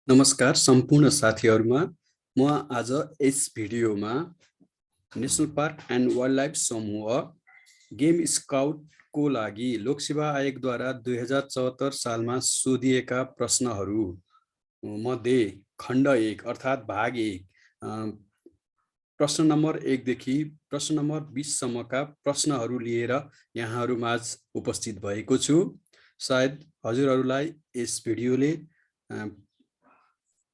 नमस्कार सम्पूर्ण साथीहरुमा म आज यस भिडियोमा नेशनल पार्क एन्ड वाइल्डलाइफ समूह गेम स्काउट को लागि लोकसेवा आयोगद्वारा 2074 सालमा सोधिएका प्रश्नहरू मध्ये खण्ड 1 अर्थात् भाग 1 प्रश्न नम्बर 1 देखि प्रश्न नम्बर 20 सम्मका प्रश्नहरू लिएर यहाँहरु माझ उपस्थित भएको छु। सायद हजुरहरुलाई यस भिडियोले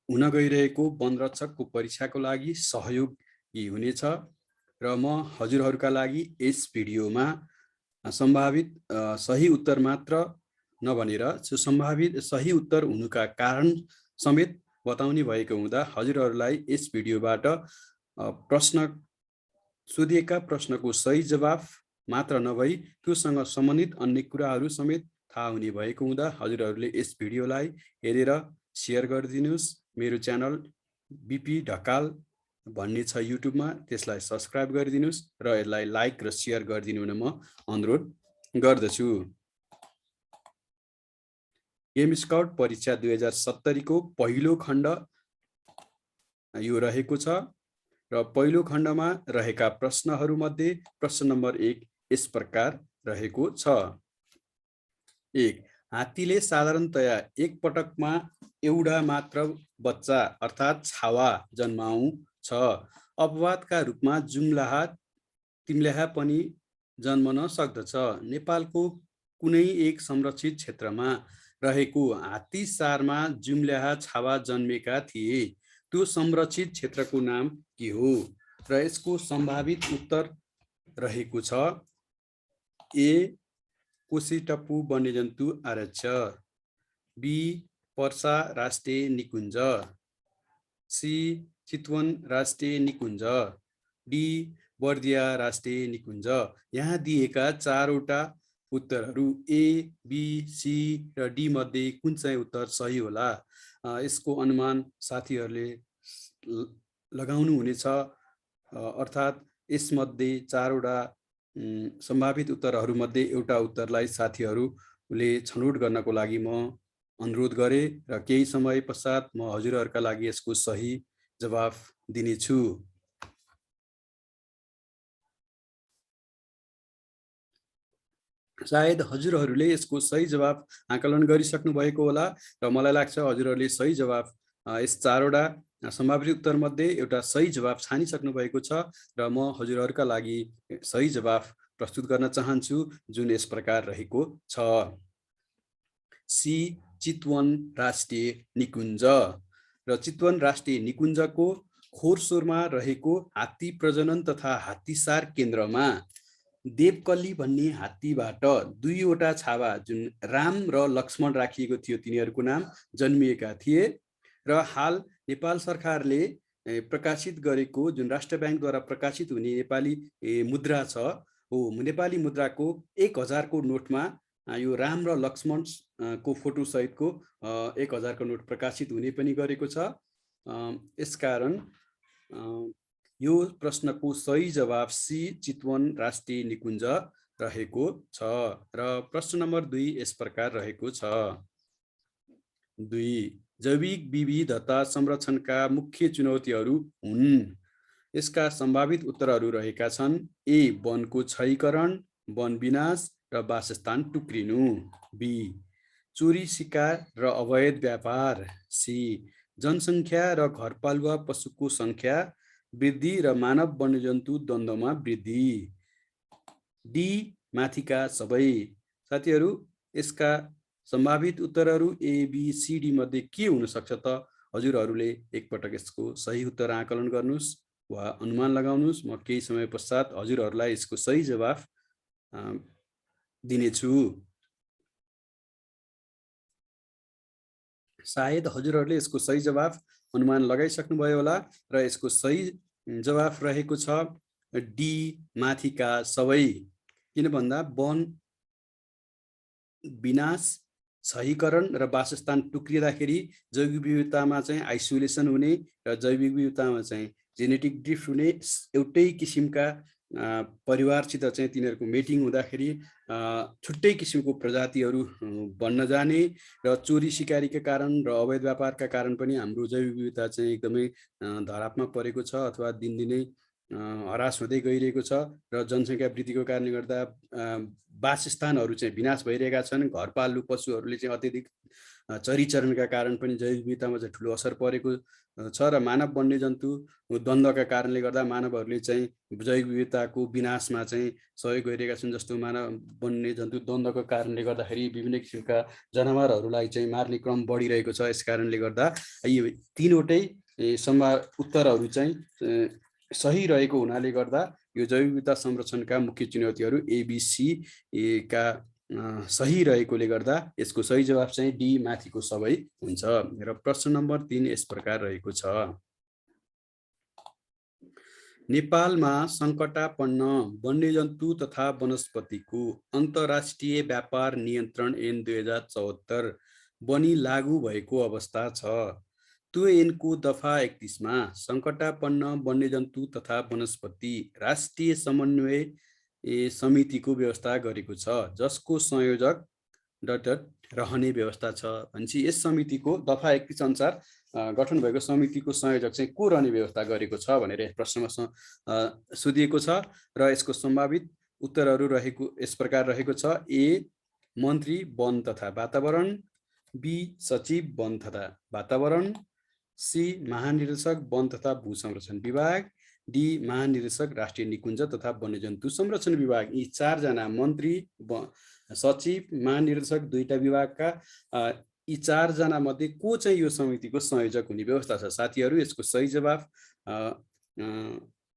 हुन गइरहेको वनरक्षकको परीक्षाको लागि सहयोगी हुनेछ र म हजुरहरुका लागि यस भिडियोमा सम्भावित सही उत्तर मात्र नभनेर सम्भावित सही उत्तर हुनुका कारण समेत बताउने भएको हुँदा हजुरहरुलाई यस भिडियोबाट प्रश्न सोधिएका प्रश्नको सही जवाफ मात्र नभई त्योसँग सम्बन्धित अन्य कुराहरू समेत थाहा हुने भएको हुँदा हजुरहरुले यस भिडियोलाई हेरेर शेयर गरिदिनुस्। मेरो च्यानल बीपी ढकाल भन्ने छ युट्युबमा, त्यसलाई सब्स्क्राइब गरिदिनुस् र यसलाई लाइक र शेयर गरिदिनु हुन म अनुरोध गर्दछु। गेम स्काउट परीक्षा 2070 को पहिलो खण्ड यो रहेको छ र पहिलो खण्डमा रहेका प्रश्नहरू मध्ये प्रश्न नम्बर 1 यस प्रकार रहेको छ। 1 हात्तीले साधारणतया एक पटकमा एउटा मात्र बच्चा अर्थात् छावा जन्माउँछ। अपवादका रूपमा जुम्लाहा तिम्ल्याहा पनि जन्मन सक्दछ। नेपालको कुनै एक संरक्षित क्षेत्रमा रहेको हात्तीसारमा जुम्ल्याहा छावा जन्मेका थिए। त्यो संरक्षित क्षेत्रको नाम के हो? र यसको सम्भावित उत्तर रहेको छ। ए कोसीटप्पु वन्यजन्तु आरक्ष, बी पर्सा राष्ट्रिय निकुञ्ज, सी चितवन राष्ट्रिय निकुञ्ज, डी बर्दिया राष्ट्रिय निकुञ्ज। यहाँ दिएका चारवटा उत्तरहरू ए, बी, सी र डी मध्ये कुन चाहिँ उत्तर सही होला? यसको अनुमान साथीहरूले लगाउनु हुनेछ। अर्थात् यसमध्ये चारवटा सम्भावित उत्तरहरू मध्ये एउटा उत्तरलाई साथीहरूले छनौट गर्नको लागि म अनुरोध गरे र केही समय पश्चात म हजुरहरुका लागि यसको सही जवाफ दिनेछु। सायद हजुरहरुले यसको सही जवाफ आकलन गरिसक्नु भएको होला र मलाई लाग्छ हजुरहरुले सही जवाफ यस चारवटा सम्भावित उत्तर मध्ये एउटा सही जवाफ छानिसक्नु भएको छ र म हजुरहरुका लागि सही जवाफ प्रस्तुत गर्न चाहन्छु जुन यस प्रकार रहेको छ। सी चितवन राष्ट्रिय निकुञ्ज र चितवन राष्ट्रिय निकुञ्जको खोरसोरमा रहेको हात्ती प्रजनन तथा हात्तीसार केन्द्रमा देवकल्ली भन्ने हात्तीबाट दुईवटा छावा जुन राम र लक्ष्मण राखिएको थियो तिनीहरूको नाम जन्मिएका थिए र हाल नेपाल सरकारले प्रकाशित गरेको जुन राष्ट्र बैंकद्वारा प्रकाशित हुने नेपाली मुद्रा छ हो नेपाली मुद्राको 1000 को नोटमा यो राम र लक्ष्मण को फोटो सहितको 1000 को नोट प्रकाशित हुने पनि गरेको छ। यसकारण यो प्रश्नको सही जवाफ सी चितवन राष्ट्रिय निकुञ्ज रहेको छ र प्रश्न नम्बर 2 यस प्रकार रहेको छ। 2 जैविक विविधता संरक्षणका मुख्य चुनौतीहरू हुन्। यसका सम्भावित उत्तरहरू रहेका छन्। ए वनको क्षयीकरण, वन विनाश र वासस्थान टुक्रिनु, बी चोरी शिकार र अवैध व्यापार, सी जनसङ्ख्या र घरपालुवा पशुको संख्या वृद्धि र मानव वन्यजन्तु द्वन्द्वमा वृद्धि, डी माथिका सबै। साथीहरू यसका सम्भावित उत्तरहरू ए, बी, सी, डी मध्ये के हुन सक्छ त? हजुरहरूले एकपटक यसको सही उत्तर आकलन गर्नुस् वा अनुमान लगाउनुस्। म केही समय पश्चात हजुरहरूलाई यसको सही जवाफ दिनेछु। सायद हजुरहरूले यसको सही जवाफ अनुमान लगाइसक्नु भयो होला र यसको सही जवाफ रहेको छ डी माथिका सबै। किन भन्दा वन विनाश, क्षयीकरण र वासस्थान टुक्रिँदाखेरि जैविक विविधतामा चाहिँ आइसोलेसन हुने र जैविक विविधतामा चाहिँ जेनेटिक ड्रिफ्ट हुने, एउटै किसिमका परिवारसित चाहिँ तिनीहरूको मेटिङ हुँदाखेरि छुट्टै किसिमको प्रजातिहरू बन्न जाने र चोरी सिकारीका कारण र अवैध व्यापारका कारण पनि हाम्रो जैव विविधता चाहिँ एकदमै धरापमा परेको छ अथवा दिनदिनै हरास हुँदै गइरहेको छ र जनसङ्ख्या वृद्धिको कारणले गर्दा वासस्थानहरू चाहिँ विनाश भइरहेका छन्। घरपालु पशुहरूले चाहिँ अत्यधिक चरीचरणका कारण पनि जैव विविधतामा चाहिँ ठुलो असर परेको छ र मानव वन्यजन्तु द्वन्द्वका कारणले गर्दा मानवहरूले चाहिँ जैव विविधताको विनाशमा चाहिँ सहयोग गरिरहेका छन्। जस्तो मानव वन्यजन्तु द्वन्द्वको कारणले गर्दाखेरि विभिन्न किसिमका जनावरहरूलाई चाहिँ मार्ने क्रम बढिरहेको छ। यस कारणले गर्दा यो तीनवटै उत्तरहरू चाहिँ सही रहेको हुनाले गर्दा यो जैव विविधता संरक्षणका मुख्य चुनौतीहरू एबिसी का सही रहेकोले गर्दा यसको सही जवाफ चाहिँ डी माथिको सबै हुन्छ। र प्रश्न नम्बर 3 यस प्रकार रहेको छ। नेपालमा सङ्कटापन्न वन्यजन्तु तथा वनस्पतिको अन्तर्राष्ट्रिय व्यापार नियन्त्रण ऐन 2074 बनी लागू भएको अवस्था छ। त्यो ऐनको दफा 31 मा सङ्कटापन्न वन्यजन्तु तथा वनस्पति राष्ट्रिय समन्वय समितिको व्यवस्था गरेको छ, जसको संयोजक रहने व्यवस्था छ। भनेपछि यस समितिको दफा 31 अनुसार गठन भएको समितिको संयोजक चाहिँ को रहने व्यवस्था गरेको छ भनेर प्रश्नमा सोधिएको छ र यसको सम्भावित उत्तरहरू रहेको यस प्रकार रहेको छ। ए मन्त्री वन तथा वातावरण, बी सचिव वन तथा वातावरण, सी महानिर्देशक वन तथा भू संरक्षण विभाग, डी महानिर्देशक राष्ट्रिय निकुञ्ज तथा वन्यजन्तु संरक्षण विभाग। यी 4 जना मन्त्री, सचिव, महानिर्देशक दुईटा विभागका यी 4 जना मध्ये को चाहिँ यो समितिको संयोजक हुने व्यवस्था छ। साथीहरू यसको सही जवाफ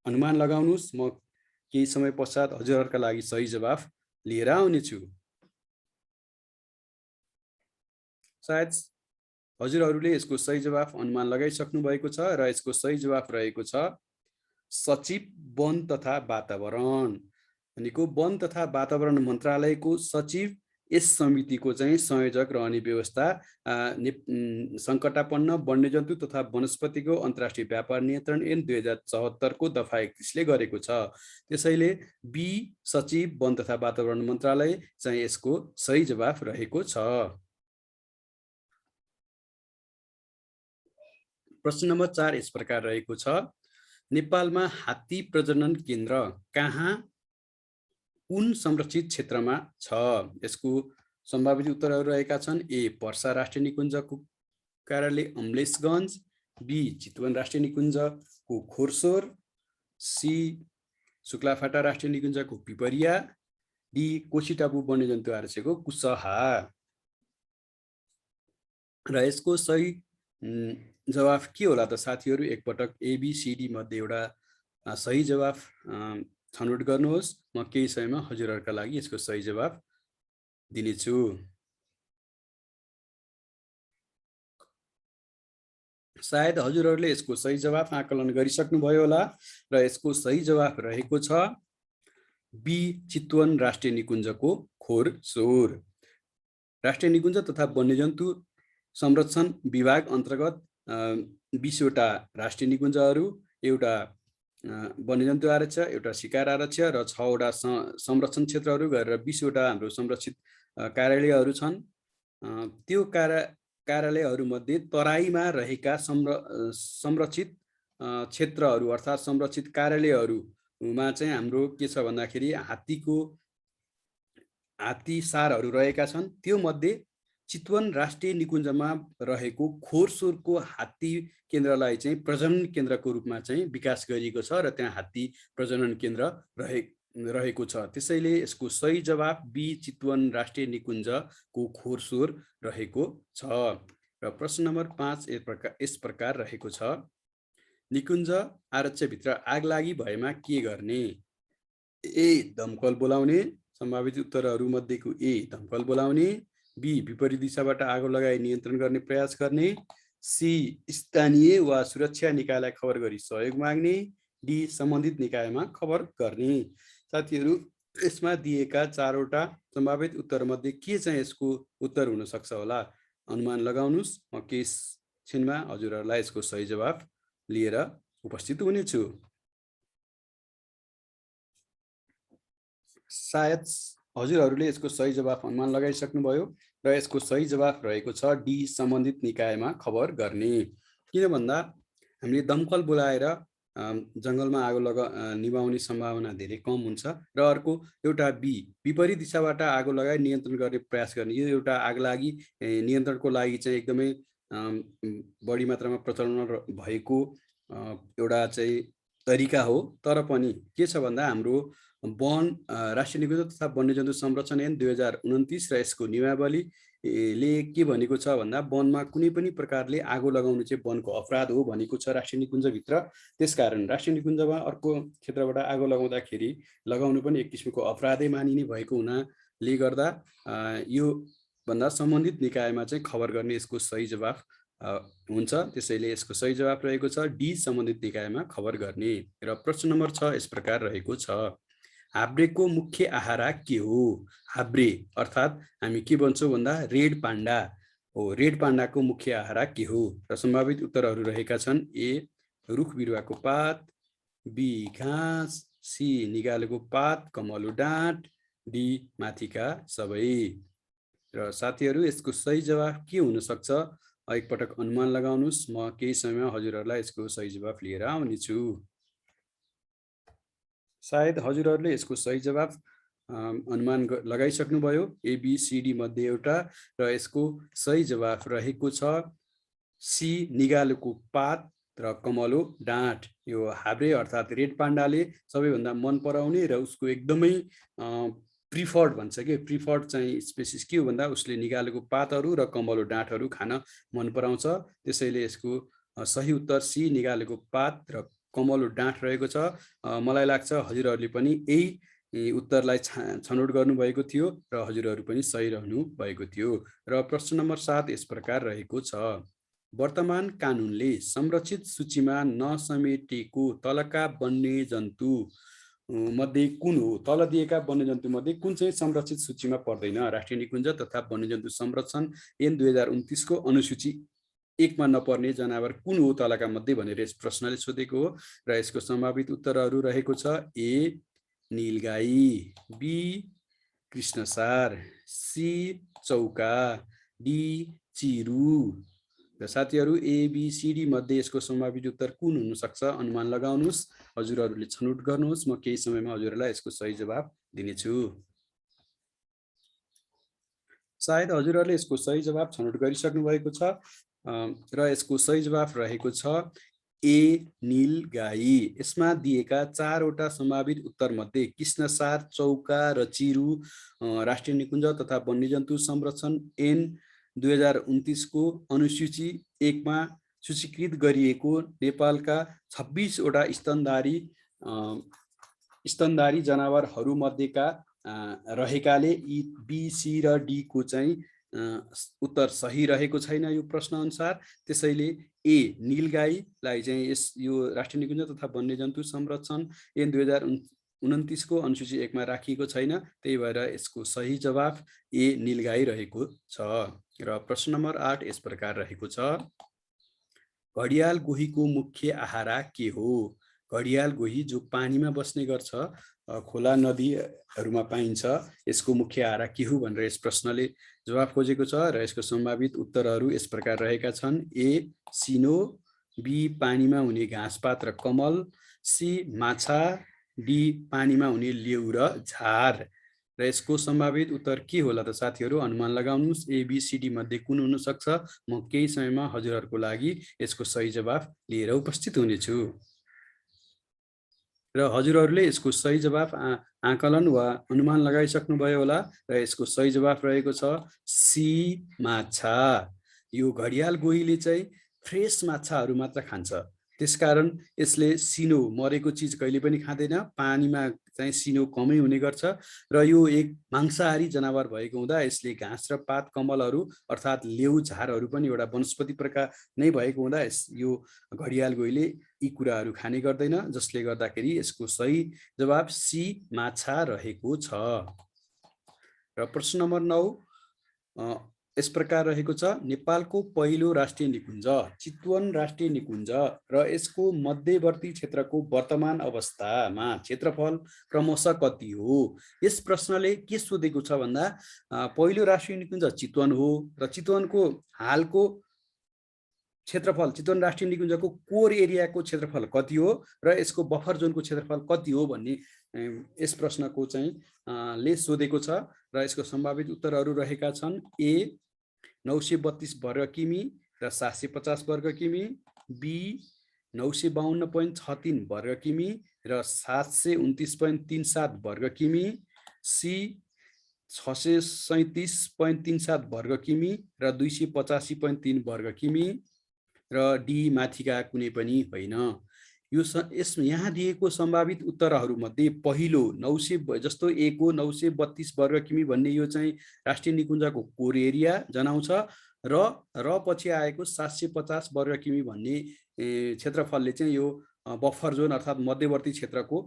अनुमान लगाउनुस्। म केही समय पश्चात हजुरहरूका लागि सही जवाफ लिएर आउनेछु। सायद हजुरहरूले यसको सही जवाफ अनुमान लगाइसक्नु भएको छ र यसको सही जवाफ रहेको छ सचिव वन तथा वातावरण। भनेको वन तथा वातावरण मन्त्रालयको सचिव यस समितिको चाहिँ संयोजक रहने व्यवस्था सङ्कटापन्न वन्यजन्तु तथा वनस्पतिको अन्तर्राष्ट्रिय व्यापार नियन्त्रण ऐन 2074 को दफा 31 ले गरेको छ। त्यसैले बी सचिव वन तथा वातावरण मन्त्रालय चाहिँ यसको सही जवाफ रहेको छ। प्रश्न नम्बर 4 यस प्रकार रहेको छ। नेपालमा हात्ती प्रजनन केन्द्र कहाँ कुन संरक्षित क्षेत्रमा छ? यसको सम्भावित उत्तरहरू रहेका छन्। ए पर्सा राष्ट्रिय निकुञ्जको कार्यालय अमलेशगञ्ज, बी चितवन राष्ट्रिय निकुञ्जको खोरसोर, सी शुक्लाफाटा राष्ट्रिय निकुञ्जको पिपरिया, डी कोशीटापु वन्यजन्तु आरक्षको कुसहा। र यसको सही जवाफ के होला त साथीहरू? एकपटक एबीसीडी मध्ये एउटा सही जवाफ छनौट गर्नुहोस्। म केही समयमा हजुरहरूका लागि यसको सही जवाफ दिनेछु। सायद हजुरहरूले यसको सही जवाफ आकलन गरिसक्नु भयो होला र यसको सही जवाफ रहेको छ बी चितवन राष्ट्रिय निकुञ्जको खोरसोर। राष्ट्रिय निकुञ्ज तथा वन्यजन्तु संरक्षण विभाग अन्तर्गत 20 वटा राष्ट्रिय निकुञ्जहरू, एउटा वन्यजन्तु आरक्ष, एउटा शिकार आरक्ष र 6 वटा संरक्षण क्षेत्रहरू गरेर 20 वटा हाम्रो संरक्षित कार्यालयहरू छन्। त्यो कार्यालयहरूमध्ये तराईमा रहेका संरक्षित क्षेत्रहरू अर्थात् संरक्षित कार्यालयहरूमा चाहिँ हाम्रो के छ भन्दाखेरि हात्ती सारहरू रहेका छन्। त्यो मध्ये चितवन राष्ट्रिय निकुञ्जमा रहेको खोरसोरको हात्ती केन्द्रलाई चाहिँ प्रजनन केन्द्रको रूपमा चाहिँ विकास गरिएको छ र त्यहाँ हात्ती प्रजनन केन्द्र रहेको छ। त्यसैले यसको सही जवाफ बी चितवन राष्ट्रिय निकुञ्जको खोरसोर रहेको छ। र प्रश्न नम्बर 5 यस प्रकार रहेको छ। निकुञ्ज आरक्षभित्र आगलागी भएमा के गर्ने? ए दमकल बोलाउने। सम्भावित उत्तरहरू मध्येको ए दमकल बोलाउने, बी विपरीत दिशाबाट आगो लगाई नियन्त्रण गर्ने प्रयास गर्ने, सी स्थानीय वा सुरक्षा निकायलाई खबर गरी सहयोग माग्ने, डी सम्बन्धित निकायमा खबर गर्ने। साथीहरू यसमा दिएका 4 वटा सम्भावित उत्तर मध्ये के चाहिँ यसको उत्तर हुन सक्छ होला अनुमान लगाउनुस्। म केही क्षणमा हजुरहरूलाई यसको सही जवाफ लिएर उपस्थित हुनेछु। सायद हजुरहरूले यसको सही जवाफ अनुमान लगाइसक्नुभयो र यसको सही जवाफ रहेको छ डी, सम्बन्धित निकायमा खबर गर्ने। किन भन्दा हामीले दमकल बोलाएर जङ्गलमा आगो निभाउने सम्भावना धेरै कम हुन्छ र अर्को एउटा बी, विपरीत दिशाबाट आगो लगाई नियन्त्रण गर्ने प्रयास गर्ने। यो एउटा आगलागी नियन्त्रणको लागि चाहिँ एकदमै बढी मात्रामा प्रचलन भएको एउटा चाहिँ तरिका हो। तर पनि के छ भन्दा हाम्रो वन राष्ट्रिय निकुञ्ज तथा वन्यजन्तु संरक्षण ऐन 2029 र यसको नियमावलीले के भनेको छ भन्दा वनमा कुनै पनि प्रकारले आगो लगाउनु चाहिँ वनको अपराध हो भनेको छ राष्ट्रिय निकुञ्जभित्र। त्यसकारण राष्ट्रिय निकुञ्जमा अर्को क्षेत्रबाट आगो लगाउँदाखेरि लगाउनु पनि एक किसिमको अपराधै मानिने भएको हुनाले गर्दा यो भन्दा सम्बन्धित निकायमा चाहिँ खबर गर्ने यसको सही जवाफ हुन्छ। त्यसैले यसको सही जवाफ रहेको छ डी, सम्बन्धित निकायमा खबर गर्ने। र प्रश्न नम्बर 6 यस प्रकार रहेको छ, हाब्रेको मुख्य आहारा के हो? हाब्रे अर्थात् हामी के भन्छौँ भन्दा रेड पाण्डा हो। रेड पाण्डाको मुख्य आहारा के हो? र सम्भावित उत्तरहरू रहेका छन् ए, रुख बिरुवाको पात, बी, घाँस, सी, निगालेको पात कमलो डाँठ, डी, माथिका सबै। र साथीहरू यसको सही जवाफ के हुन सक्छ? एकपटक अनुमान लगाउनुस्। म केही समयमा हजुरहरूलाई यसको सही जवाफ लिएर आउनेछु। सायद हजुरहरूले यसको सही जवाफ अनुमान लगाइसक्नुभयो, एबीसीडी मध्ये एउटा, र यसको सही जवाफ रहेको छ सी, निगालेको पात र कमलो डाँठ। यो हाब्रे अर्थात् रेड पाण्डाले सबैभन्दा मन पराउने र उसको एकदमै प्रिफर्ड भन्छ कि प्रिफर्ड चाहिँ स्पेसिस के हो भन्दा उसले निगालेको पातहरू र कमलो डाँठहरू खान मन पराउँछ। त्यसैले यसको सही उत्तर सी, निगालेको पात र कमलो डाँठ रहेको छ। मलाई लाग्छ हजुरहरूले पनि यही उत्तरलाई छनौट गर्नुभएको थियो र हजुरहरू पनि सही रहनु भएको थियो। र प्रश्न नम्बर 7 यस प्रकार रहेको छ, वर्तमान कानुनले संरक्षित सूचीमा नसमेटेको तलका वन्यजन्तु मध्ये कुन हो? तल दिएका वन्यजन्तु मध्ये कुन चाहिँ संरक्षित सूचीमा पर्दैन? राष्ट्रिय निकुञ्ज तथा वन्यजन्तु संरक्षण ऐन 2029 को अनुसूची 1 मा नपर्ने जनावर कुन हो तलका मध्ये भनेर यस प्रश्नले सोधेको हो। र यसको सम्भावित उत्तरहरू रहेको छ ए, नीलगाई, बी, कृष्णसार, सी, चौका, डी, चिरु। र साथीहरू एबीसीडी मध्ये यसको सम्भावित उत्तर कुन हुन सक्छ? अनुमान लगाउनुस्, हजुरहरूले छनौट गर्नुहोस्। म केही समयमा हजुरहरूलाई यसको सही जवाफ दिनेछु। सायद हजुरहरूले यसको सही जवाफ छनौट गरिसक्नु भएको छ र यसको सही जवाफ रहेको छ ए, नीलगाई। यसमा दिएका 4 वटा सम्भावित उत्तर मध्ये कृष्णसार, चौका र चिरु राष्ट्रिय निकुञ्ज तथा वन्यजन्तु संरक्षण ऐन 2029 को अनुसूची 1 मा सूचीकृत गरिएको नेपालका 26 वटा स्तनधारी जनावरहरू मध्येका रहेकाले यी बी, सी र डी को चाहिँ उत्तर सही रहेको छैन यो प्रश्न अनुसार। त्यसैले ए, नीलगाईलाई चाहिँ यो राष्ट्रिय निकुञ्ज तथा वन्यजन्तु संरक्षण ऐन 2029 को अनुसूची 1 मा राखिएको छैन। त्यही भएर यसको सही जवाफ ए, नीलगाई रहेको छ। र प्रश्न नम्बर 8 यस प्रकार रहेको छ, घडियाल गोहीको मुख्य आहारा के हो? घडियाल गोही जो पानीमा बस्ने गर्छ, खोला नदीहरूमा पाइन्छ, यसको मुख्य आहारा के हो भनेर यस प्रश्नले जवाफ खोजेको छ। र यसको सम्भावित उत्तरहरू यस प्रकार रहेका छन् ए, सिनो, बी, पानीमा हुने घाँसपात र कमल, सी, माछा, डी, पानीमा हुने लेउ र झार। र यसको सम्भावित उत्तर के होला त साथीहरू? अनुमान लगाउनुहोस्, एबीसीडी मध्ये कुन हुन सक्छ? म केही समयमा हजुरहरूको लागि यसको सही जवाफ लिएर उपस्थित हुनेछु। र हजुरहरूले यसको सही जवाफ आकलन वा अनुमान लगाइसक्नुभयो होला र यसको सही जवाफ रहेको छ सी, माछा। यो घडियाल गोहीले चाहिँ फ्रेस माछाहरू मात्र खान्छ, त्यसकारण यसले सिनो, मरेको चिज कहिले पनि खाँदैन। पानीमा चाहिँ सिनो कमै हुने गर्छ र यो एक मांसाहारी जनावर भएको हुँदा यसले घाँस र पात कमलहरू अर्थात् लेउ झारहरू पनि एउटा वनस्पति प्रकार नै भएको हुँदा यो घडियाल गोहीले यी कुराहरू खाने गर्दैन, जसले गर्दाखेरि यसको सही जवाफ सी, माछा रहेको छ। र प्रश्न नम्बर 9, यस प्रकार रहेको छ। नेपालको पहिलो राष्ट्रिय निकुञ्ज चितवन राष्ट्रिय निकुञ्ज र यसको मध्यवर्ती क्षेत्रको वर्तमान अवस्थामा क्षेत्रफल क्रमशः कति हो? यस प्रश्नले के सोधेको छ भन्दा पहिलो राष्ट्रिय निकुञ्ज चितवन हो र चितवनको हालको क्षेत्रफल, चितवन राष्ट्रिय निकुञ्जको कोर एरियाको क्षेत्रफल कति हो र यसको बफर जोनको क्षेत्रफल कति हो भन्ने यस प्रश्नको चाहिँ ले सोधेको छ र यसको सम्भावित उत्तरहरू रहेका छन्। ए 932 वर्ग किमी र 750 वर्ग किमी, बी 952.63 वर्ग किमी र 729.37 वर्ग किमी, सी 637.37 वर्ग किमी र 285.3 वर्ग किमी र डी माथिका कुनै पनि होइन। यो यहाँ दिएको सम्भावित उत्तरहरूमध्ये पहिलो 900 जस्तो ए को 932 वर्ग किमी भन्ने यो चाहिँ राष्ट्रिय निकुञ्जको कोर एरिया जनाउँछ र पछि आएको 750 वर्ग किमी भन्ने क्षेत्रफलले चाहिँ यो बफर जोन अर्थात् मध्यवर्ती क्षेत्रको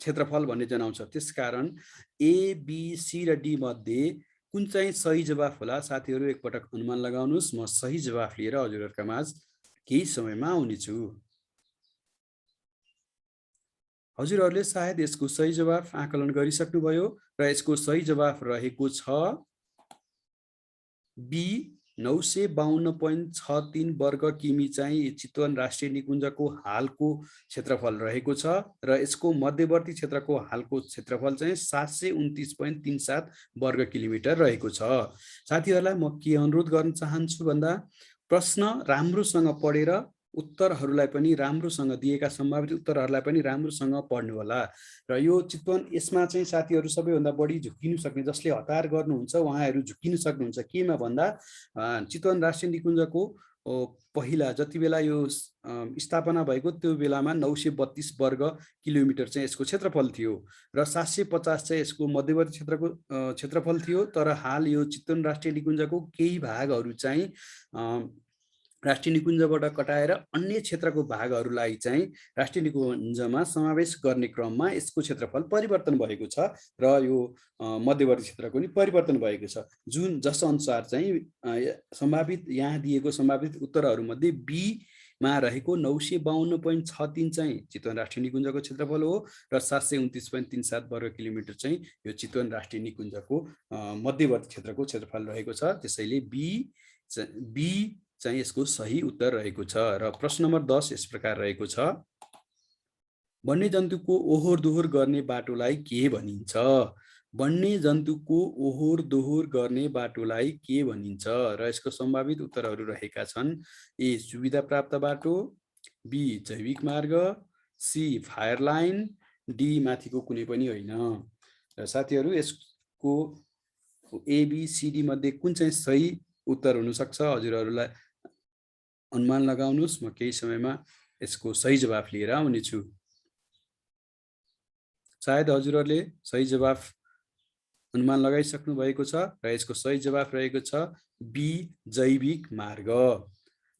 क्षेत्रफल भन्ने जनाउँछ। त्यसकारण ए, बी, सी र डी मध्ये कुन चाहिँ सही जवाफ होला? साथीहरू एकपटक अनुमान लगाउनुहोस्। म सही जवाफ लिएर हजुरहरूका माझ केही समयमा आउनेछु। हजुरहरूले सायद यसको सही जवाफ आकलन गरिसक्नुभयो र यसको सही जवाफ रहेको छ बी 952.63 वर्ग किमी चाहिँ चितवन राष्ट्रिय निकुञ्जको हालको क्षेत्रफल रहेको छ र यसको मध्यवर्ती क्षेत्रको हालको क्षेत्रफल चाहिँ 729.37 वर्ग किलोमिटर रहेको छ। साथीहरूलाई म के अनुरोध गर्न चाहन्छु भन्दा प्रश्न राम्रोसँग पढेर उत्तरहरूलाई पनि राम्रोसँग दिएका सम्भावित उत्तरहरूलाई पनि राम्रोसँग पढ्नु होला र यो चितवन यसमा चाहिँ साथीहरू सबैभन्दा बढी झुकिनु सक्ने, जसले हतार गर्नुहुन्छ उहाँहरू झुकिनु सक्नुहुन्छ। केमा भन्दा चितवन राष्ट्रिय निकुञ्जको पहिला जति बेला यो स्थापना भएको त्यो बेलामा 932 वर्ग किलोमिटर चाहिँ यसको क्षेत्रफल थियो र 750 चाहिँ यसको मध्यवर्ती क्षेत्रको क्षेत्रफल थियो। तर हाल यो चितवन राष्ट्रिय निकुञ्जको केही भागहरू चाहिँ राष्ट्रिय निकुञ्जबाट कटाएर अन्य क्षेत्रको भागहरूलाई चाहिँ राष्ट्रिय निकुञ्जमा समावेश गर्ने क्रममा यसको क्षेत्रफल परिवर्तन भएको छ र यो मध्यवर्ती क्षेत्रको पनि परिवर्तन भएको छ, जुन जस अनुसार चाहिँ सम्भावित यहाँ दिएको सम्भावित उत्तरहरूमध्ये बी मा रहेको 952.63 चाहिँ चितवन राष्ट्रिय निकुञ्जको क्षेत्रफल हो र 729.37 वर्ग किलोमिटर चाहिँ यो चितवन राष्ट्रिय निकुञ्जको मध्यवर्ती क्षेत्रको क्षेत्रफल रहेको छ। त्यसैले बी चाहिँ यसको सही उत्तर रहेको छ। र प्रश्न नम्बर 10 यस प्रकार रहेको छ, वन्यजन्तुको ओहोर दोहोर गर्ने बाटोलाई के भनिन्छ? वन्यजन्तुको ओहोर दोहोर गर्ने बाटोलाई के भनिन्छ र यसको सम्भावित उत्तरहरू रहेका छन्। ए सुविधा प्राप्त बाटो, बी जैविक मार्ग, सी फायर लाइन, डी माथिको कुनै पनि होइन। र साथीहरू यसको एबीसीडी मध्ये कुन चाहिँ सही उत्तर हुन सक्छ? हजुरहरूलाई अनुमान लगाउनुहोस्। म केही समयमा यसको सही जवाफ लिएर आउनेछु। सायद हजुरहरूले सही जवाफ अनुमान लगाइसक्नु भएको छ र यसको सही जवाफ रहेको छ बी जैविक मार्ग।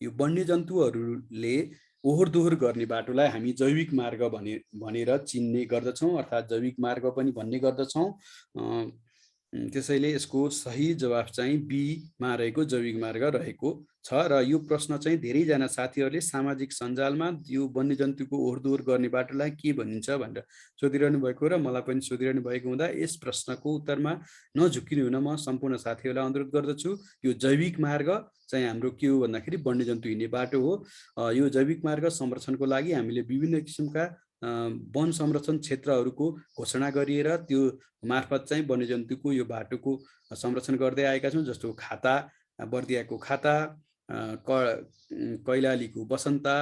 यो वन्यजन्तुहरूले ओहोर दोहोर गर्ने बाटोलाई हामी जैविक मार्ग भनेर चिन्ने गर्दछौँ, अर्थात् जैविक मार्ग पनि भन्ने गर्दछौँ। त्यसैले यसको सही जवाफ चाहिँ बी मा रहेको जैविक मार्ग रहेको छ। र यो प्रश्न चाहिँ धेरैजना साथीहरूले सामाजिक सञ्जालमा यो वन्यजन्तुको ओहोर दोहोर गर्ने बाटोलाई के भनिन्छ भनेर सोधिरहनु भएको र मलाई पनि सोधिरहनु भएको हुँदा यस प्रश्नको उत्तरमा नझुकिनु हुन म सम्पूर्ण साथीहरूलाई अनुरोध गर्दछु। यो जैविक मार्ग चाहिँ हाम्रो के हो भन्दाखेरि वन्यजन्तु हिँड्ने बाटो हो। यो जैविक मार्ग संरक्षणको लागि हामीले विभिन्न किसिमका वन संरक्षण क्षेत्रहरूको घोषणा गरिएर त्यो मार्फत चाहिँ वन्यजन्तुको यो बाटोको संरक्षण गर्दै आएका छौँ। जस्तो खाता, बर्दियाको खाता, कैलालीको बसन्ता,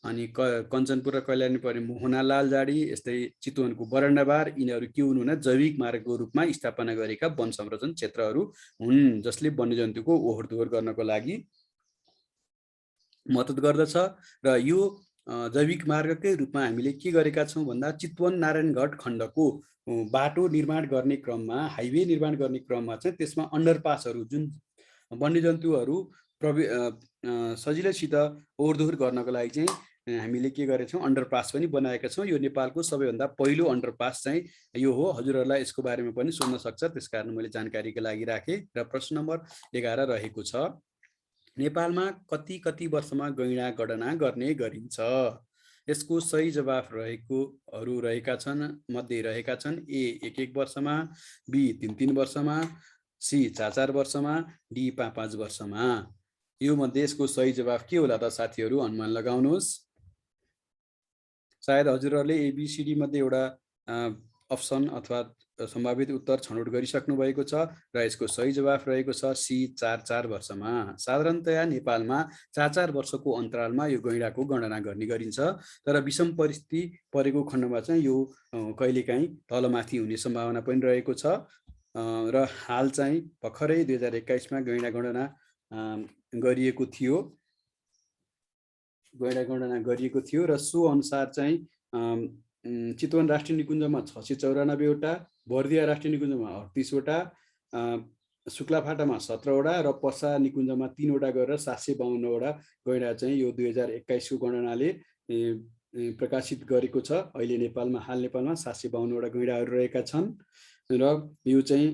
अनि कञ्चनपुर र कैलाली परे मोहना लालजाडी, यस्तै चितवनको बरण्डाबार, यिनीहरू के हुन् भने जैविक मार्गको रूपमा स्थापना गरेका वन संरक्षण क्षेत्रहरू हुन्, जसले वन्यजन्तुको ओहोर दोहोर गर्नको लागि मद्दत गर्दछ। र यो जैविक मार्गकै रूपमा हामीले के गरेका छौँ भन्दा चितवन नारायणगढ खण्डको बाटो निर्माण गर्ने क्रममा, हाइवे निर्माण गर्ने क्रममा चाहिँ त्यसमा अन्डरपासहरू जुन वन्यजन्तुहरू सजिलैसित ओहोर दोहोर गर्नको लागि चाहिँ हामीले के गरेका छौँ, अन्डरपास पनि बनाएका छौँ। यो नेपालको सबैभन्दा पहिलो अन्डरपास चाहिँ यो हो। हजुरहरूलाई यसको बारेमा पनि सोध्न सक्छ, त्यसकारण मैले जानकारीको लागि राखेँ। र प्रश्न नम्बर 11 रहेको छ, नेपालमा कति कति वर्षमा गैंडा गणना गर्ने गरिन्छ? यसको सही जवाफ रहेका छन् मध्ये रहेका छन् ए 1 वर्षमा, बी 3 वर्षमा, सी 4 वर्षमा, डी 5 वर्षमा। यो मध्ये यसको सही जवाफ के होला त साथीहरू? अनुमान लगाउनुहोस्। सायद हजुरहरूले एबीसीडी मध्ये एउटा अप्सन अथवा सम्भावित उत्तर छनौट गरिसक्नु भएको छ र यसको सही जवाफ रहेको छ सी 4 वर्षमा। साधारणतया नेपालमा 4 वर्षको अन्तरालमा यो गैंडाको गणना गर्ने गरिन्छ, तर विषम परिस्थिति परेको खण्डमा चाहिँ यो कहिलेकाहीँ तलमाथि हुने सम्भावना पनि रहेको छ। र हाल चाहिँ भर्खरै 2021 मा गैंडा गणना गरिएको थियो र सो अनुसार चाहिँ चितवन राष्ट्रिय निकुञ्जमा 694 वटा, बर्दिया राष्ट्रिय निकुञ्जमा 38 वटा, शुक्लाफाटामा 17 वटा र पर्सा निकुञ्जमा 3 वटा गरेर 752 वटा गैंडा चाहिँ यो 2021 को गणनाले प्रकाशित गरेको छ। अहिले हाल नेपालमा 752 वटा गैंडाहरू रहेका छन् र यो चाहिँ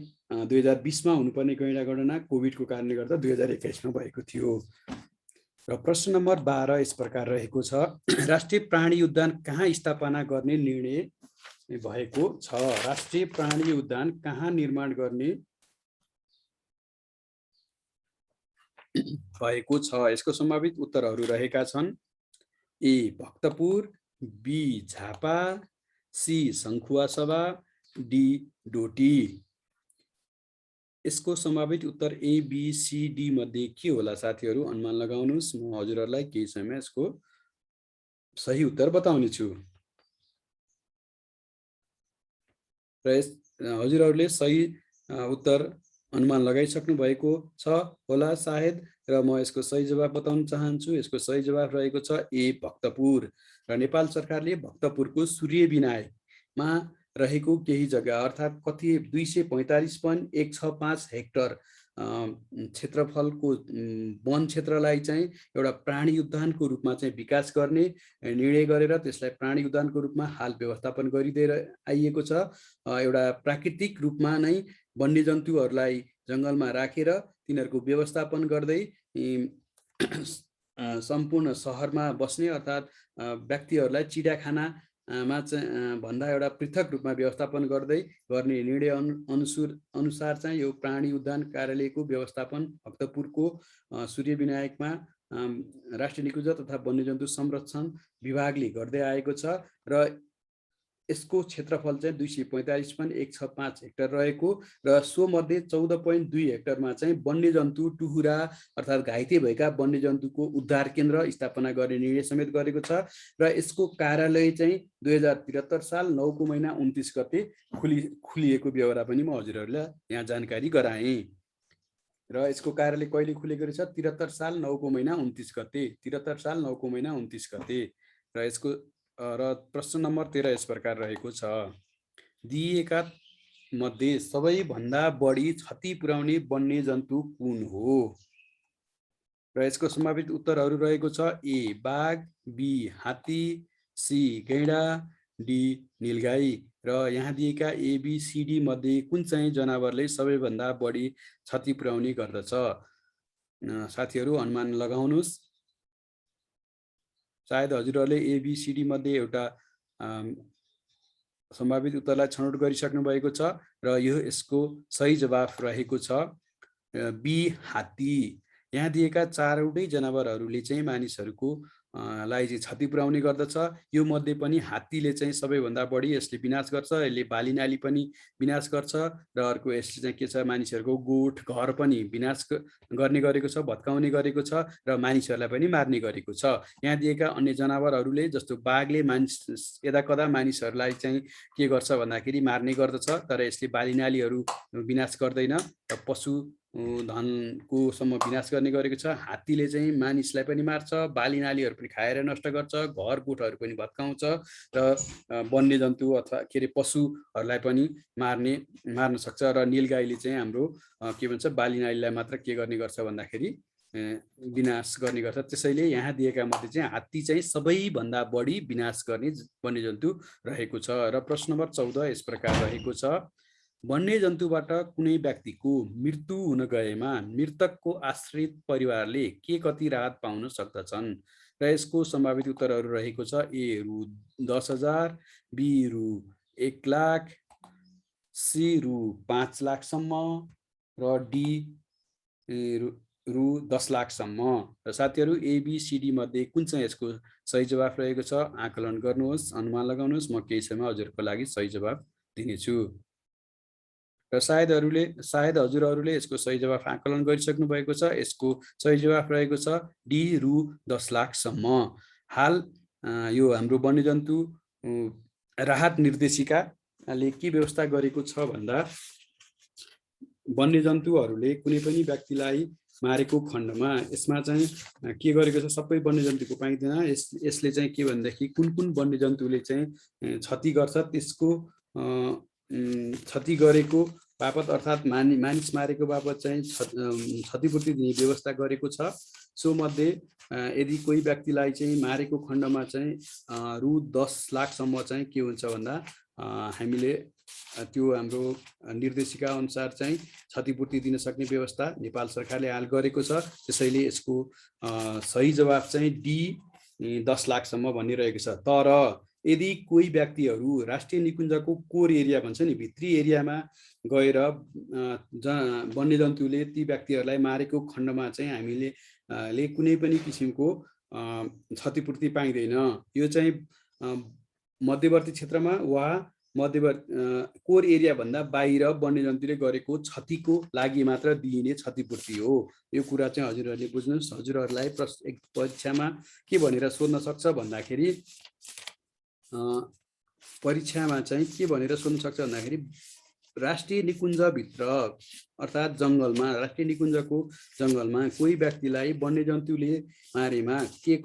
2020 मा हुनुपर्ने गैंडा गणना कोभिडको कारणले गर्दा 2021 मा भएको थियो। र प्रश्न नम्बर 12 यस प्रकार रहेको छ, राष्ट्रिय प्राणी उद्यान कहाँ स्थापना गर्ने निर्णय भएको छ? राष्ट्रिय प्राणी उद्यान कहाँ निर्माण गर्ने भएको छ? यसको सम्भावित उत्तरहरू रहेका छन् A Bhaktapur, B Jhapa, C Sankhuwasabha, D Doti. यसको सम्भावित उत्तर ए बी सी डी मध्ये के होला साथीहरू? अनुमान लगाउनुहोस्। म हजुरहरूलाई केही समय यसको सही उत्तर बताउने छु। र हजुरहरूले सही उत्तर अनुमान लगाइसक्नु भएको छ होला सायद, र म यसको सही जवाफ बताउन चाहन्छु। यसको सही जवाफ रहेको छ ए भक्तपुर। र नेपाल सरकारले भक्तपुरको सूर्य विनायकमा रहेको केही जग्गा अर्थात् कति 245.165 हेक्टर क्षेत्रफलको वन क्षेत्रलाई चाहिँ एउटा प्राणी उद्यानको रूपमा चाहिँ विकास गर्ने निर्णय गरेर त्यसलाई प्राणी उद्यानको रूपमा हाल व्यवस्थापन गरिदिएर आइएको छ। एउटा प्राकृतिक रूपमा नै वन्यजन्तुहरूलाई जङ्गलमा राखेर तिनीहरूको व्यवस्थापन गर्दै सम्पूर्ण सहरमा बस्ने अर्थात् व्यक्तिहरूलाई चिडियाखाना मा चाहिँ भन्दा एउटा पृथक रूपमा व्यवस्थापन गर्ने निर्णय अनुसार चाहिँ यो प्राणी उद्यान कार्यालयको व्यवस्थापन भक्तपुरको सूर्य विनायकमा राष्ट्रिय निकुञ्ज तथा वन्यजन्तु संरक्षण विभागले गर्दै आएको छ। र यसको क्षेत्रफल चाहिँ 245.165 हेक्टर रहेको र सो मध्ये 14.2 हेक्टरमा चाहिँ वन्यजन्तु टुहुरा अर्थात् घाइते भएका वन्यजन्तुको उद्धार केन्द्र स्थापना गर्ने निर्णय समेत गरेको छ। र यसको कार्यालय चाहिँ 2073 साल 9 को महिना 29 गते खुलिएको बेहोरा पनि म हजुरहरूलाई यहाँ जानकारी गराएँ। र यसको कार्यालय कहिले खुलेको रहेछ? 73 साल 9 को महिना 29 गते। 73 साल 9 को महिना 29 गते। र यसको प्रश्न नम्बर 13 यस प्रकार रहेको छ, दिएका मध्ये सबैभन्दा बढी क्षति पुर्याउने वन्यजन्तु कुन हो? र यसको सम्भावित उत्तरहरू रहेको छ ए बाघ, बी हात्ती, सी गैंडा, डी नीलगाई। र यहाँ दिएका एबीसीडी मध्ये कुन चाहिँ जनावरले सबैभन्दा बढी क्षति पुर्याउने गर्दछ? साथीहरू अनुमान लगाउनुहोस्। सायद हजुरहरूले एबीसीडी मध्ये एउटा सम्भावित उत्तरलाई छनौट गरिसक्नु भएको छ र यसको सही जवाफ रहेको छ बी हात्ती। यहाँ दिएका 4वटै जनावरहरूले चाहिँ मानिसहरूको लाई चाहिँ क्षति पुर्याउने गर्दछ। यो मध्ये पनि हात्तीले चाहिँ सबैभन्दा बढी यसले विनाश गर्छ। यसले बालीनाली पनि विनाश गर्छ र अर्को यसले चाहिँ के छ, मानिसहरूको गोठ घर पनि विनाश गर्ने गरेको छ, भत्काउने गरेको छ र मानिसहरूलाई पनि मार्ने गरेको छ। यहाँ दिएका अन्य जनावरहरूले जस्तो बाघले यदाकदा मानिसहरूलाई चाहिँ के गर्छ भन्दाखेरि मार्ने गर्दछ, तर यसले बालीनालीहरू विनाश गर्दैन र पशु धनको सम्म विनाश गर्ने गरेको छ। हात्तीले चाहिँ मानिसलाई पनि मार्छ, बालीनालीहरू पनि खाएर नष्ट गर्छ, घर गोठहरू पनि भत्काउँछ र वन्यजन्तु अथवा के अरे पशुहरूलाई पनि मार्न सक्छ। र नीलगाईले चाहिँ हाम्रो के भन्छ बालीनालीलाई मात्र के गर्ने गर्छ भन्दाखेरि विनाश गर्ने गर्छ। त्यसैले यहाँ दिएका मध्ये चाहिँ हात्ती चाहिँ सबैभन्दा बढी विनाश गर्ने वन्यजन्तु रहेको छ। र प्रश्न नम्बर 14 यस प्रकार रहेको छ, वन्यजन्तुबाट कुनै व्यक्तिको मृत्यु हुन गएमा मृतकको आश्रित परिवारले के कति राहत पाउन सक्दछन्? र यसको सम्भावित उत्तरहरू रहेको छ, ए रु 10,000, बी रु 1 लाख, सी रु 5 लाखसम्म र डी रु 10 लाखसम्म। र साथीहरू एबीसीडी मध्ये कुन चाहिँ यसको सही जवाफ रहेको छ आकलन गर्नुहोस्, अनुमान लगाउनुहोस्। म केही समयमा हजुरहरूको लागि सही जवाफ दिनेछु। र सायद हजुरहरूले यसको सही जवाफ आकलन गरिसक्नु भएको छ। यसको सही जवाफ रहेको छ डी रु 10 लाखसम्म। हाल यो हाम्रो वन्यजन्तु राहत निर्देशिकाले के व्यवस्था गरेको छ भन्दा, वन्यजन्तुहरूले कुनै पनि व्यक्तिलाई मारेको खण्डमा यसमा चाहिँ के गरेको छ, सबै वन्यजन्तुको पाइँदैन। यसले चाहिँ के भनेदेखि कुन कुन वन्यजन्तुले चाहिँ क्षति गर्छ त्यसको क्षति गरेको बापत अर्थात् मानिस मारेको बापत चाहिँ क्षतिपूर्ति दिने व्यवस्था गरेको छ। सो मध्ये यदि कोही व्यक्तिलाई चाहिँ मारेको खण्डमा चाहिँ रु 10 लाखसम्म चाहिँ के हुन्छ भन्दा हामीले त्यो हाम्रो निर्देशिका अनुसार चाहिँ क्षतिपूर्ति दिन सक्ने व्यवस्था नेपाल सरकारले हाल गरेको छ। त्यसैले यसको सही जवाफ चाहिँ डी 10 लाखसम्म भनिरहेको छ। तर यदि कोही व्यक्तिहरू राष्ट्रिय निकुञ्जको कोर एरिया भन्छ नि, भित्री एरियामा गएर वन्यजन्तुले ती व्यक्तिहरूलाई मारेको खण्डमा चाहिँ हामीले कुनै पनि किसिमको क्षतिपूर्ति पाइँदैन। यो चाहिँ मध्यवर्ती क्षेत्रमा वा कोर एरिया भन्दा बाहिर वन्यजन्तुले गरेको क्षतिको लागि मात्र दिइने क्षतिपूर्ति हो। यो कुरा चाहिँ हजुरहरूले बुझ्नुहोस्। हजुरहरूलाई परीक्षामा के भनेर सोध्न सक्छ भन्दाखेरि, परीक्षामा चाहिँ के भनेर सोध्न सक्छ भन्दाखेरि, राष्ट्रिय निकुञ्जभित्र अर्थात् जङ्गलमा, राष्ट्रिय निकुञ्जको जङ्गलमा कोही व्यक्तिलाई वन्यजन्तुले मारेमा के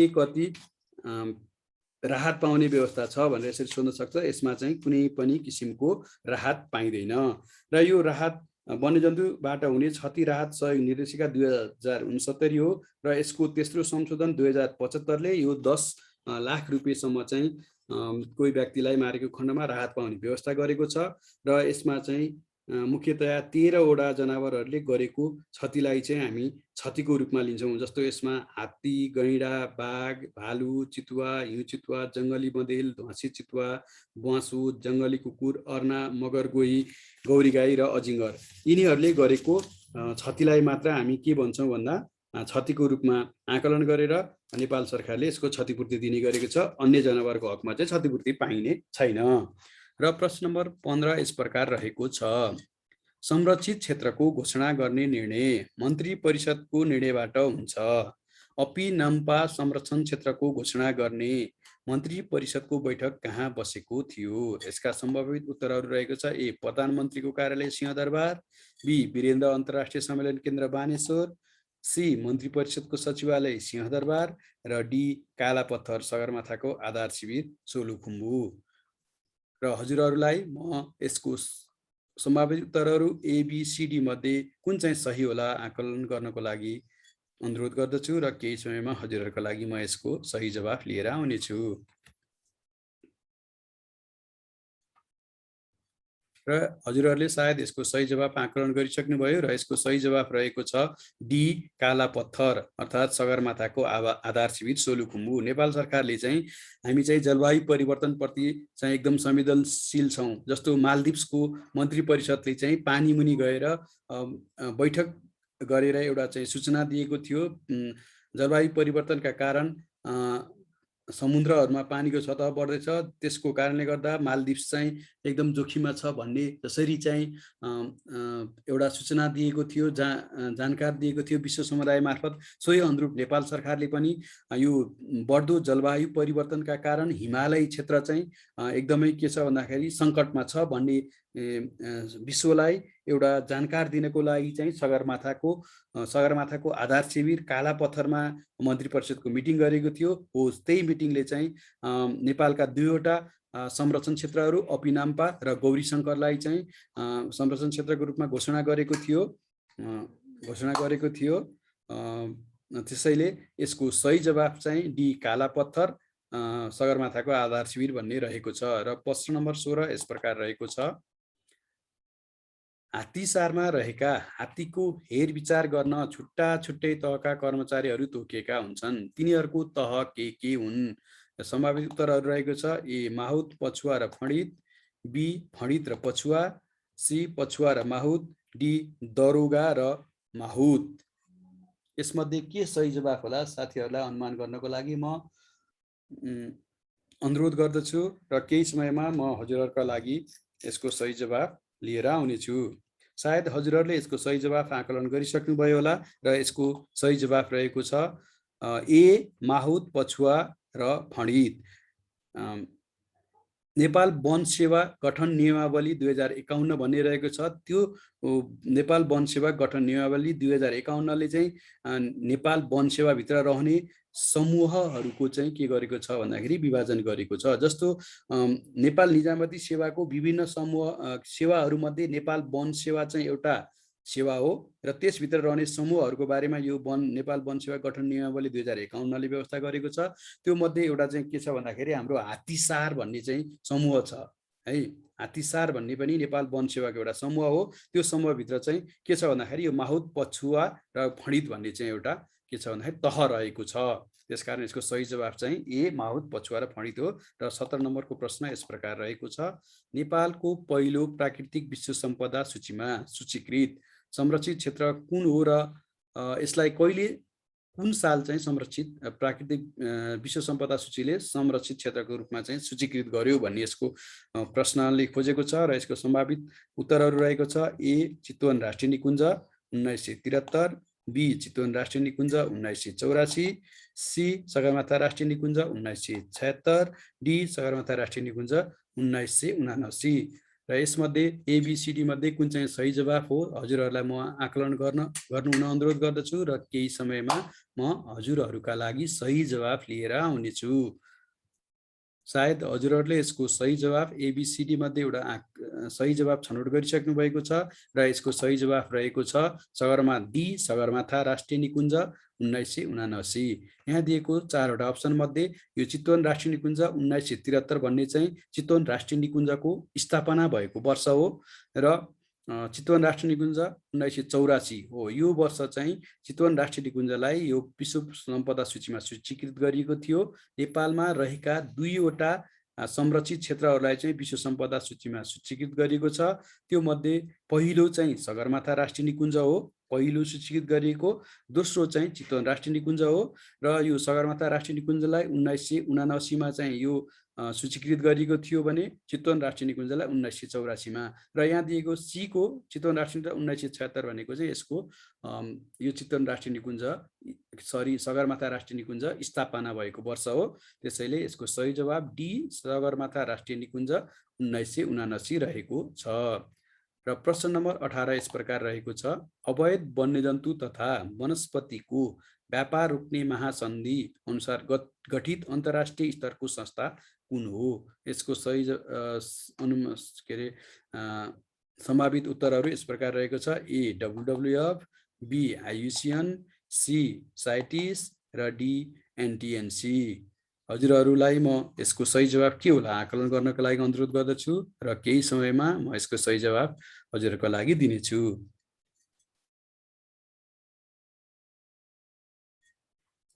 कति राहत पाउने व्यवस्था छ भनेर यसरी सोध्न सक्छ। यसमा चाहिँ कुनै पनि किसिमको राहत पाइँदैन। र यो राहत वन्यजन्तुबाट हुने क्षति राहत सहयोग निर्देशिका 2069 हो र यसको तेस्रो संशोधन 2075ले यो 10 लाख रुपियाँसम्म चाहिँ कोही व्यक्तिलाई मारेको खण्डमा राहत पाउने व्यवस्था गरेको छ। र यसमा चाहिँ मुख्यतया 13 वटा जनावरहरूले गरेको क्षतिलाई चाहिँ हामी क्षतिको रूपमा लिन्छौँ। जस्तो यसमा हात्ती, गैँडा, बाघ, भालु, चितुवा, हिउँ चितुवा, जङ्गली बँदेल, ध्वाँसे चितुवा, ब्वाँसो, जङ्गली कुकुर, अर्ना, मगर, गोही, गौरी गाई र अजिङ्गर, यिनीहरूले गरेको क्षतिलाई मात्र हामी के भन्छौँ भन्दा क्षतिको रूपमा आकलन गरेर नेपाल सरकारले यसको क्षतिपूर्ति दिने गरेको छ। अन्य जनावरको हकमा चाहिँ क्षतिपूर्ति पाइने छैन। र प्रश्न नम्बर 15 यस प्रकार रहेको छ, संरक्षित क्षेत्रको घोषणा गर्ने निर्णय मन्त्री परिषदको निर्णयबाट हुन्छ। अपी नाम्पा संरक्षण क्षेत्रको घोषणा गर्ने मन्त्री परिषदको बैठक कहाँ बसेको थियो? यसका सम्भावित उत्तरहरू रहेको छ, ए प्रधानमन्त्रीको कार्यालय सिंहदरबार, बी वीरेन्द्र अन्तर्राष्ट्रिय सम्मेलन केन्द्र बानेश्वर, सी मन्त्री परिषदको सचिवालय सिंहदरबार र डी कालापत्थर सगरमाथाको आधार शिविर सोलुखुम्बु। र हजुरहरूलाई म यसको सम्भावित उत्तरहरू एबीसीडी मध्ये कुन चाहिँ सही होला आकलन गर्नको लागि अनुरोध गर्दछु र केही समयमा हजुरहरूको लागि म यसको सही जवाफ लिएर आउनेछु। र हजुरहरूले सायद यसको सही जवाफ आकलन गरिसक्नुभयो र यसको सही जवाफ रहेको छ डी काला पत्थर अर्थात् सगरमाथाको आधार शिविर सोलुखुम्बु। नेपाल सरकारले चाहिँ हामी चाहिँ जलवायु परिवर्तनप्रति चाहिँ एकदम संवेदनशील छौँ। जस्तो मालदिप्सको मन्त्री परिषदले चाहिँ पानी मुनि गएर बैठक गरेर एउटा चाहिँ सूचना दिएको थियो, जलवायु परिवर्तनका कारण समुद्रहरूमा पानीको सतह बढ्दैछ, त्यसको कारणले गर्दा मालदिप्स चाहिँ एकदम जोखिममा छ भन्ने जसरी चाहिँ एउटा सूचना दिएको थियो, जानकारी दिएको थियो विश्व समुदाय मार्फत, सोही अनुरूप नेपाल सरकारले पनि यो बढ्दो जलवायु परिवर्तनका कारण हिमालय क्षेत्र चाहिँ एकदमै के छ भन्दाखेरि सङ्कटमा छ भन्ने विश्वलाई एउटा जानकारी दिनको लागि चाहिँ सगरमाथाको आधार शिविर कालापत्थरमा मन्त्री परिषदको मिटिङ गरेको थियो। हो त्यही मिटिङले चाहिँ नेपालका 2वटा संरक्षण क्षेत्रहरू अपिनाम्पा र गौरीशङ्करलाई चाहिँ संरक्षण क्षेत्रको रूपमा घोषणा गरेको थियो। त्यसैले यसको सही जवाफ चाहिँ डी कालापत्थर सगरमाथाको आधार शिविर भन्ने रहेको छ। र प्रश्न नम्बर 16 यस प्रकार रहेको छ, हात्तीसारमा रहेका हात्तीको हेरविचार गर्न छुट्टा छुट्टै तहका कर्मचारीहरू तोकिएका हुन्छन्, तिनीहरूको तह के हुन्? सम्भावित उत्तरहरू रहेको छ, ए माहुत, पछुवा र फणित, बी फणित र पछुवा, सी पछुवा र माहुत, डी दरोगा र माहुत। यसमध्ये के सही जवाफ होला? साथीहरूलाई अनुमान गर्नको लागि म अनुरोध गर्दछु र केही समयमा म हजुरहरूका लागि यसको सही जवाफ लिएर आउनेछु। सायद हजुरहरूले यसको सही जवाफ आकलन गरिसक्नुभयो होला र यसको सही जवाफ रहेको छ ए माहुत, पछुवा र फणित। नेपाल वन सेवा गठन नियमावली 2051 भन्ने रहेको छ। त्यो नेपाल वन सेवा गठन नियमावली 2051ले चाहिँ नेपाल वन सेवाभित्र रहने समूहहरूको चाहिँ के गरेको छ भन्दाखेरि विभाजन गरेको छ। जस्तो नेपाल निजामती सेवाको विभिन्न समूह सेवाहरूमध्ये नेपाल वन सेवा चाहिँ एउटा सेवा हो र त्यसभित्र रहने समूहहरूको बारेमा यो नेपाल वन सेवा गठन नियमावली 2051ले व्यवस्था गरेको छ। त्यो मध्ये एउटा चाहिँ के छ भन्दाखेरि हाम्रो हात्तीसार भन्ने चाहिँ समूह छ है। हात्तीसार भन्ने पनि नेपाल वन सेवाको एउटा समूह हो। त्यो समूहभित्र चाहिँ के छ भन्दाखेरि यो माहुत, पछुवा र फणित भन्ने चाहिँ एउटा के छ भन्दाखेरि तह रहेको छ। त्यसकारण यसको सही जवाफ चाहिँ ए माहुत, पछुवा र फणित हो। र 17 नम्बरको प्रश्न यस प्रकार रहेको छ, नेपालको पहिलो प्राकृतिक विश्व सम्पदा सूचीमा सूचीकृत संरक्षित क्षेत्र कुन हो र यसलाई कहिले कुन साल चाहिँ संरक्षित प्राकृतिक विश्व सम्पदा सूचीले संरक्षित क्षेत्रको रूपमा चाहिँ सूचीकृत गर्यो भन्ने यसको प्रश्नले खोजेको छ। र यसको सम्भावित उत्तरहरू रहेको छ, ए चितवन राष्ट्रिय निकुञ्ज 1973, बी चितवन राष्ट्रिय निकुञ्ज 1984, सी सगरमाथा राष्ट्रिय निकुञ्ज 1976, डी सगरमाथा राष्ट्रिय निकुञ्ज 1979। र यसमध्ये एबीसीडी मध्ये कुन चाहिँ सही जवाफ हो हजुरहरूलाई म आकलन गर्नु हुन अनुरोध गर्दछु र केही समयमा म हजुरहरूका लागि सही जवाफ लिएर आउनेछु। सायद हजुरहरूले यसको सही जवाफ एबीसीडी मध्ये एउटा सही जवाफ छनौट गरिसक्नु भएको छ र यसको सही जवाफ रहेको छ सगरमाथा राष्ट्रिय निकुञ्ज 1979। यहाँ दिएको 4वटा अप्सन मध्ये यो चितवन राष्ट्रिय निकुञ्ज 1973 भन्ने चाहिँ चितवन राष्ट्रिय निकुञ्जको स्थापना भएको वर्ष हो र चितवन राष्ट्रिय निकुञ्ज 1984 हो। यो वर्ष चाहिँ चितवन राष्ट्रिय निकुञ्जलाई यो विश्व सम्पदा सूचीमा सूचीकृत गरिएको थियो। नेपालमा रहेका 2वटा संरक्षित क्षेत्रहरूलाई चाहिँ विश्व सम्पदा सूचीमा सूचीकृत गरिएको छ। त्यो मध्ये पहिलो चाहिँ सगरमाथा राष्ट्रिय निकुञ्ज हो, पहिलो सूचीकृत गरिएको। दोस्रो चाहिँ चितवन राष्ट्रिय निकुञ्ज हो र यो सगरमाथा राष्ट्रिय निकुञ्जलाई 1979 मा चाहिँ यो सूचीकृत गरिएको थियो भने चितवन राष्ट्रिय निकुञ्जलाई 1984 मा। र यहाँ दिएको सी को चितवन राष्ट्रिय निकुञ्ज 1976 भनेको चाहिँ यसको यो चितवन राष्ट्रिय निकुञ्ज सगरमाथा राष्ट्रिय निकुञ्ज स्थापना भएको वर्ष हो। त्यसैले यसको सही जवाब डी सगरमाथा राष्ट्रिय निकुञ्ज 1979 रहेको छ। र प्रश्न नम्बर 18 यस प्रकार रहेको छ, अवैध वन्यजन्तु तथा वनस्पतिको व्यापार रोक्ने महासन्धि अनुसार गठित अन्तर्राष्ट्रिय स्तरको संस्था कुन हो? यसको सही सम्भावित उत्तरहरू यस प्रकार रहेको छ, A WWF, B IUCN, C CITES र डी NTNC। हजुरहरूलाई म यसको सही जवाब के होला आकलन गर्नको लागि अनुरोध गर्दछु र केही समयमा म यसको सही जवाब हजुरहरूको लागि दिनेछु।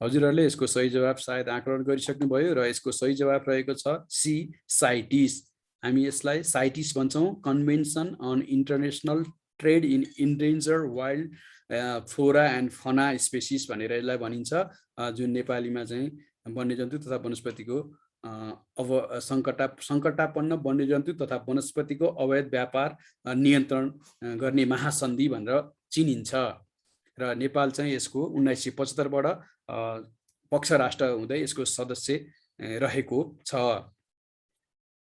हजुरहरूले यसको सही जवाब सायद आकलन गरिसक्नुभयो र यसको सही जवाब रहेको छ सी साइटिस। हामी यसलाई साइटिस भन्छौँ, convention on international trade in endangered wild flora and fauna species भनेर यसलाई भनिन्छ, जुन नेपालीमा चाहिँ वन्यजन्तु तथा वनस्पतिको सङ्कटापन्न वन्यजन्तु तथा वनस्पतिको अवैध व्यापार नियन्त्रण गर्ने महासन्धि भनेर चिनिन्छ। र नेपाल चाहिँ यसको 1975 बाट पक्ष राष्ट्र हुँदै यसको सदस्य रहेको छ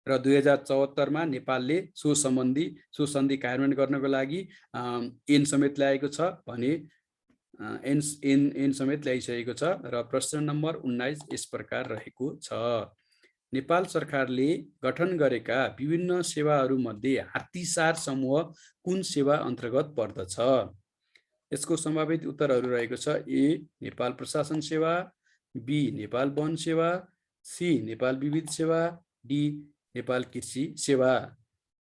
र 2074 मा नेपालले सो सन्धि कार्यान्वयन गर्नको लागि ऐन समेत ल्याएको छ भने ऐन समेत ल्याइसकेको छ। र प्रश्न नम्बर 19 यस प्रकार रहेको छ, नेपाल सरकारले गठन गरेका विभिन्न सेवाहरूमध्ये हात्तीसार समूह कुन सेवा अन्तर्गत पर्दछ? यसको सम्भावित उत्तरहरू रहेको छ। ए नेपाल प्रशासन सेवा, बी नेपाल वन सेवा, सी नेपाल विविध सेवा, डी नेपाल कृषि सेवा।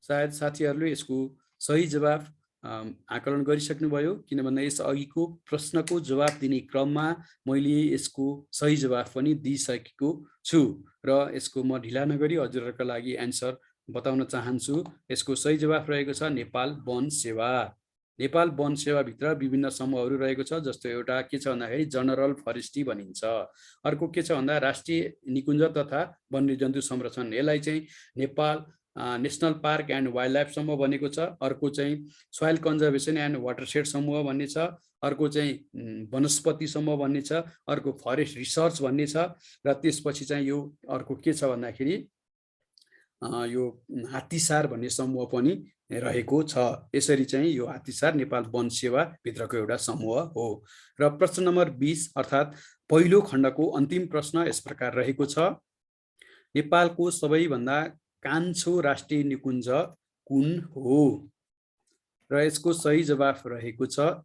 सायद साथीहरूले यसको सही जवाफ आकलन गरिसक्नुभयो, किनभने यस अघिको प्रश्नको जवाफ दिने क्रममा मैले यसको सही जवाफ पनि दिइसकेको छु र यसको म ढिला नगरी हजुरहरूका लागि एन्सर बताउन चाहन्छु। यसको सही जवाफ रहेको छ नेपाल वन सेवा। नेपाल वन सेवाभित्र विभिन्न समूहहरू रहेको छ, जस्तो एउटा के छ भन्दाखेरि जनरल फरेस्ट्री भनिन्छ। अर्को के छ भन्दा राष्ट्रिय निकुञ्ज तथा वन्यजन्तु संरक्षण, यसलाई चाहिँ Nepal national park and wild life समूह भनेको छ। अर्को चाहिँ सोइल कन्जर्भेसन एन्ड वाटरसेड समूह भन्ने छ। अर्को चाहिँ वनस्पति समूह भन्ने छ। अर्को फरेस्ट रिसर्च भन्ने छ। र त्यसपछि चाहिँ यो अर्को के छ भन्दाखेरि यो हात्तीसार भन्ने समूह पनि रहेको छ। यसरी चाहिँ यो हात्तीसार नेपाल वन सेवा भित्रको एउटा समूह हो। र प्रश्न नम्बर 20 अर्थात् पहिलो खण्डको अन्तिम प्रश्न यस प्रकार रहेको छ। नेपालको सबैभन्दा कान्छो राष्ट्रिय निकुञ्ज कुन हो? र यसको सही जवाफ रहेको छ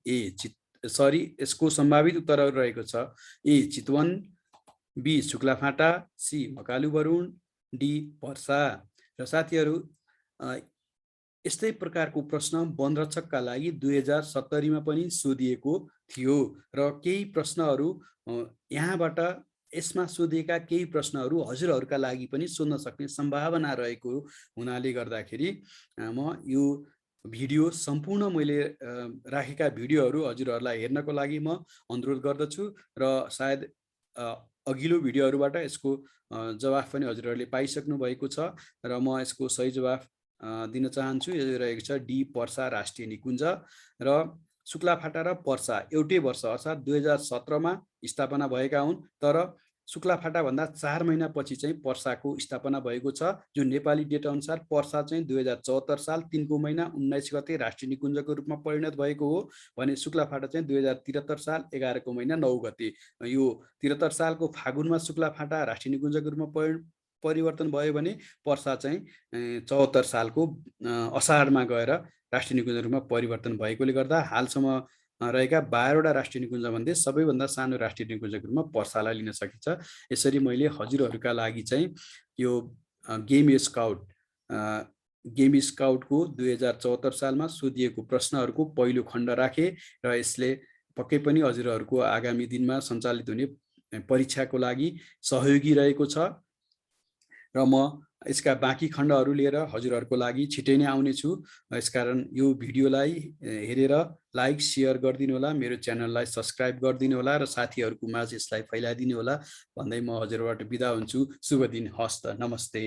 यसको सम्भावित उत्तरहरू रहेको छ। A Chitwan, B Shuklaphanta, C Makalu Barun, D Parsa. र साथीहरू यस्तै प्रकारको प्रश्न वनरक्षकका लागि 2070 मा पनि सोधिएको थियो र केही प्रश्नहरू यहाँबाट यसमा सोधिएका केही प्रश्नहरू हजुरहरूका लागि पनि सोध्न सक्ने सम्भावना रहेको हुनाले गर्दाखेरि म यो भिडियो सम्पूर्ण मैले राखेका भिडियोहरू हजुरहरूलाई हेर्नको लागि म अनुरोध गर्दछु र सायद अघिल्लो भिडियोहरूबाट यसको जवाफ पनि हजुरहरूले पाइसक्नु भएको छ र म यसको सही जवाफ दिन चाहन्छु। यो रहेको छ डी पर्सा राष्ट्रिय निकुञ्ज। र शुक्लाफाटा र पर्सा एउटै वर्ष अर्थात् 2017 मा स्थापना भएका हुन्, तर शुक्लाफाटा भन्दा 4 महिनापछि चाहिँ पर्साको स्थापना भएको छ। जो नेपाली डेटा अनुसार पर्सा चाहिँ 2074 साल 3 को महिना 19 गते राष्ट्रिय निकुञ्जको रूपमा परिणत भएको हो भने शुक्लाफाटा चाहिँ 2073 साल 11 को महिना 9 गते। यो 73 सालको फागुनमा शुक्लाफाटा राष्ट्रिय निकुञ्जको रूपमा परिवर्तन भयो भने पर्सा चाहिँ 74 सालको असारमा गएर राष्ट्रिय निकुञ्जको रूपमा परिवर्तन भएकोले गर्दा हालसम्म रहेका 12वटा राष्ट्रिय निकुञ्ज मध्ये सबैभन्दा सानो राष्ट्रिय निकुञ्जको रूपमा पर्सालाई लिन सकिन्छ। यसरी मैले हजुरहरूका लागि चाहिँ यो गेम स्काउटको 2074 सालमा सोधिएको प्रश्नहरूको पहिलो खण्ड राखे र यसले पक्कै पनि हजुरहरूको आगामी दिनमा सञ्चालित हुने परीक्षाको लागि सहयोगी रहेको छ र म यसका बाँकी खण्डहरू लिएर हजुरहरूको लागि छिटै नै आउने छु। यसकारण यो भिडियोलाई हेरेर लाइक शेयर गरिदिनु होला, मेरो च्यानललाई सब्स्क्राइब गरिदिनु होला र साथीहरूको माझ यसलाई फैलाइदिनु होला भन्दै म हजुरबाट बिदा हुन्छु। शुभ दिन, हस्त, नमस्ते।